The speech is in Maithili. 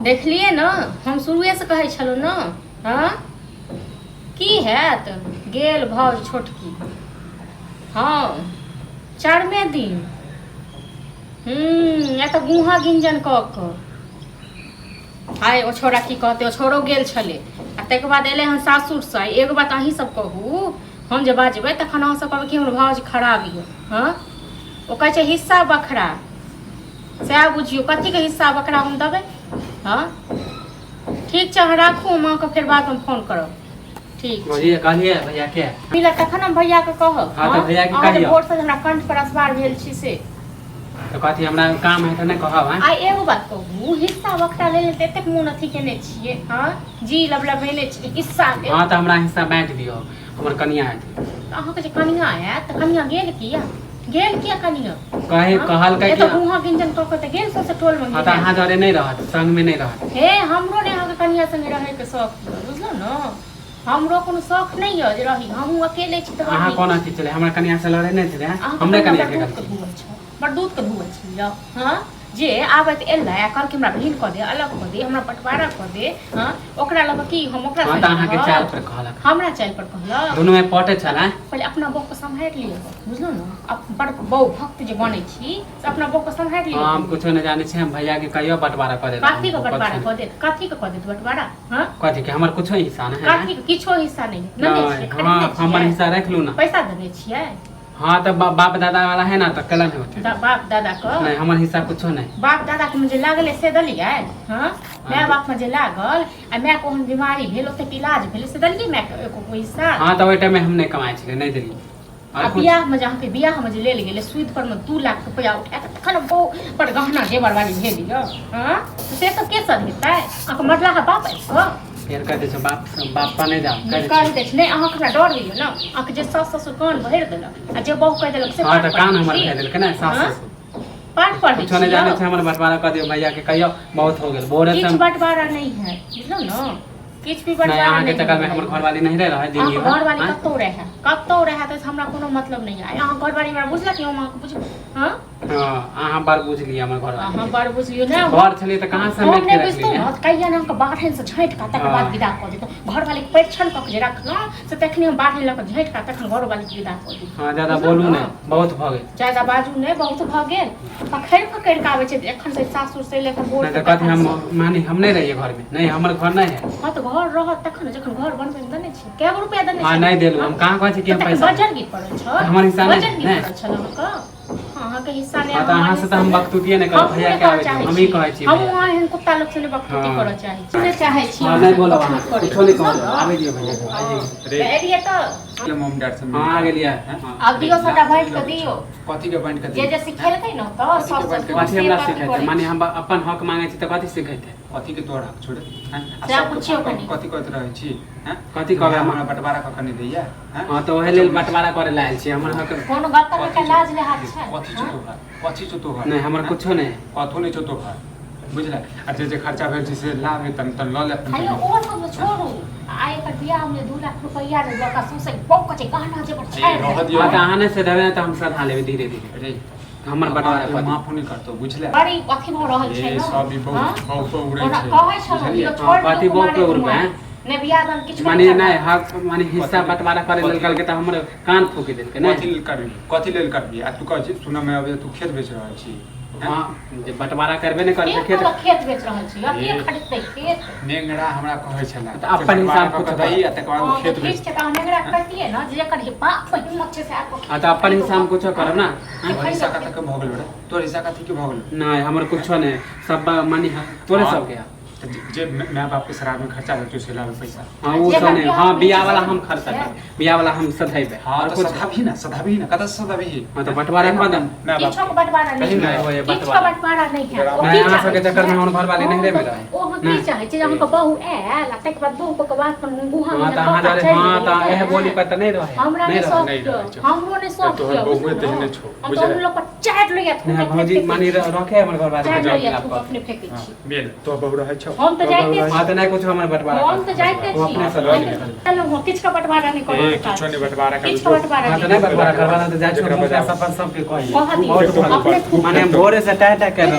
देखलिए न हम शुरुए से कहे छलु न। हाँ की हैत गेल भाव छोटकी। हाँ चारमे दिन या तो गुहा गिंजन क आय ओ छोरा की कहते ओ छोरो गेल छले आ तक बाद एले हन सासुर से। एगो बात अहीं सब कहू हम जे बाजबै तखन अहाँ सब कहबै कि हमर भाव खराब यऽ। हाँ ओ कहै छै हिस्सा बखरा सएह बुझियौ कथी के हिस्सा बखरा हम देबै। हाँ ठीक छै अहाँ राखू माँ के फेर बाद में फोन करब। ठीक छै कहलिए भैया के मिला तखन हम भैया के कहब। हां त भैया के कहियो भोर से हमरा कंठ पर असवार भेल छी से तो कथी हमरा काम है त नै कहब। आ एगो बात कहू हिस्सा बखरा ले ले एतेक मोन अथी केने छियै। हां जी लबलबेने छी हिस्सा के। हां त हमरा हिस्सा बांट दियौ हमर कनिया है अहाँ के जे कनिया है त कनिया गेल किया कनिया कहे कहल के तो गुहा गिंजन क के त गेल से टोल में। हां त अहाँ जरे नै रहत संग में नै रहत। हे हमरो ने अहाँ के कनिया संग रहे के शौक बुझलो न। हमरो कोनो शौक नै य जे रही हमहु अकेले छी त अहाँ कोन अथी चले हमरा कनिया से लड़े नै छले। हमरे कनिया के बड़ दूध के धुआ छी। हां जे आबत एला कल के हमरा भिन क दे अलग क दे हमरा बंटवारा क दे। हां ओकरा लग की हम ओकरा हां त अहाँ के चाल पर कहलक हमरा चाल पर कहलक दोनों में पटे छला। पहले अपना बहू को संभाल लियो बुझलो न। अब बड़ बहू भक्त जे बनै छी से अपना बहू को संभाल लियो। हम कुछो नै जाने छी हम भैया के कहियो बंटवारा क दे। कथी के बंटवारा क दे कथी के क दे बंटवारा। हां कथी के हमर कुछो हिस्सा नै है। कथी के किछो हिस्सा नै है। हां हमर हिस्सा रख लू ना पैसा देने छियै। हाँ तो बाप दादा वाला है ना तो कला नहीं होते। बाप दादा को नहीं हमार हिस्सा कुछ नहीं। बाप दादा के मुझे लागले से दलिए। हाँ मैं बाप में जे लागल आ मैं को बीमारी भेल ओते इलाज भेल से दलिए मैं को हिस्सा। हाँ तो ओइ टाइम में हम नहीं कमाए छले नहीं देली। आ बियाह में जहाँ के बियाह में जे ले गेले सूद पर में 2 लाख रुपया उठा के तखन बहु पर गहना जेवर वाली भेल य। हां से तो के सद हेतै अक मरला का बाप है। फेर कह दे छ बाप पर नहीं जाओ कह दे छ नहीं अहाँ हमरा डर लियो ना अक जे सास ससुर कान भर देलक आ जे बहु कह देलक से। हां त कान हमर कह देलक ना सास ससुर पाठ पढ़ कुछ नहीं जाने छ हमर बंटवारा क दियो भैया के कहियो बहुत हो गेल बोरे से। किछ बंटवारा नहीं है बुझलो न किछ भी बंटवारा नहीं। अहाँ के चक्कर में हमर घरवाली नहीं रहे दिन में घरवाली कत्तो रहे त हमरा कोनो मतलब नहीं है। अहाँ घरवाली हमरा बुझला कि हम अहाँ बुझ। हां हां अहाँ बार बुझ लिया हमर घरवाली अहाँ बार बुझ लियो ना घर छले त कहां से मैं के रख लिया। कहिया न हमके बाढ़न से झैट का तक बाद विदा क देतो घरवाली के परिछन क के रखलो से तखनी हम बाढ़न ल के झैट का तखन घरवाली के विदा क दी। हां ज्यादा बोलू नहीं बहुत भ गेल ज्यादा बाजू नहीं बहुत भ गेल पखैर पकड़ के आवे छै एखन से सासुर से लेकर बोल नहीं त कथि हम मानी हम नहीं रहिए घर में नहीं हमर घर नहीं है। हां तो घर रहत तखन जखन घर बनबे देने छी कै गो रुपया देने छी। हां नहीं देलु हम कहां कहै छी कि हम पैसा बजट गिर पड़ल छ हमर हिस्सा नहीं छल हमका। हां के हिस्सा ले अहाँ से त हम बकतुतिए नहीं कर भैया के आवे हम ही कहै छी हम वहां हन कुत्ता लोग से बकतुती करऽ चाहि छी सुने चाहे छी। हां नहीं बोलो अहाँ कुछो नहीं कहू आवे दियो भैया के रे एरिया तो मम डैड से हां आ गेलिया अब दियो सटा बांट के दियो कथी के बांट के जे सिखेलकै न त सब कथी हमरा सिखाइते माने हम अपन हक मांगे छी त कथी सिखाइते कथी के तोड़ हक छोड़े हैं से पूछियो कनी कथी कहत रहै छी हैं कथी कहबे हमरा बंटवारा क कनी दैया हैं। हां तो ओहे लेल बंटवारा करे लायल छी हमर हक कोनो गत्तर के लाज ले हाथ छै कथी छ तो नहीं हमर कुछो नहीं कथो नहीं छ तो बुझला आ जे खर्चा भेल छै से लाभ है तन ल ले अपन। हेलो ओ सब छोड़ू आय कर बियाह में 2 लाख रुपया रे लका सुसे बहु कचे गहना जे पर छै रह दियो त आने से देबे त हम सधा लेबे धीरे धीरे रे हमर बंटवारा कर माफ नहीं करतो बुझला बड़ी अथी भ रहल छै ए न सब बहुत उड़े ओना छै कहै छ ई छोड़ कथी बहुत पे रुपए ने बियाह दान किछ माने नहीं हक माने हिस्सा बंटवारा करे लेल कल के त हमर कान फूक देलके नहीं कथी लेल करबी आ तू कहै छी सुना में अब तू खेत बेच रहल छी। हां जे बंटवारा करबे नहीं करे खेत बेच रहल छी अब के खरीदते खेत नेंगरा हमरा कहै छला त अपन हिसाब को दई आ तकर बाद खेत बेच ठीक छै त नेंगरा करतिए न जे कर बाप हिम्मत छै से आपको हां त अपन हिसाब कुछो करब ना हिस्सा का तक भ गेल बेटा तोर हिस्सा का ठीक भ गेल नहीं हमर कुछो नहीं सब मानी तोरे सब के जे माँ बाप के शराब में खर्चा होतो से लाल पैसा। हां वो सब नहीं हां बियाह वाला हम खर्चा कर बियाह वाला हम सधैबे हां तो सधाबी ना कत सधाबी हां तो बंटवारा कर दम माँ बाप किछो बंटवारा नहीं नहीं होए किछो बंटवारा नहीं है नहीं अहाँ सब के चक्कर में हमर घर वाले नहीं रहे रहे ओ हम की चाहे छी हमको बहू आएल तक बाद बहू के बात पर गुहा में हां त अहाँ जारे हां त एह बोली पर त नहीं रहे हमरा ने सब हमरो ने सब तो बहुए देहने छो बुझला हम लोग पर चाट लगे नहीं भौजी मानी रखे हमर घर वाले के जवाब अपने फेंकै छी बेल तो बहु रहे छो हम तो जाइते हां त नहीं कुछ हमर बंटवारा हम तो जाइते छी अपने से चलो हम किछ का बंटवारा नहीं करो किछो नहीं बंटवारा कर किछ का बंटवारा हां त नहीं बंटवारा करवाना त जाय छो सब के कहि बहुत माने भोरे से टाटा कर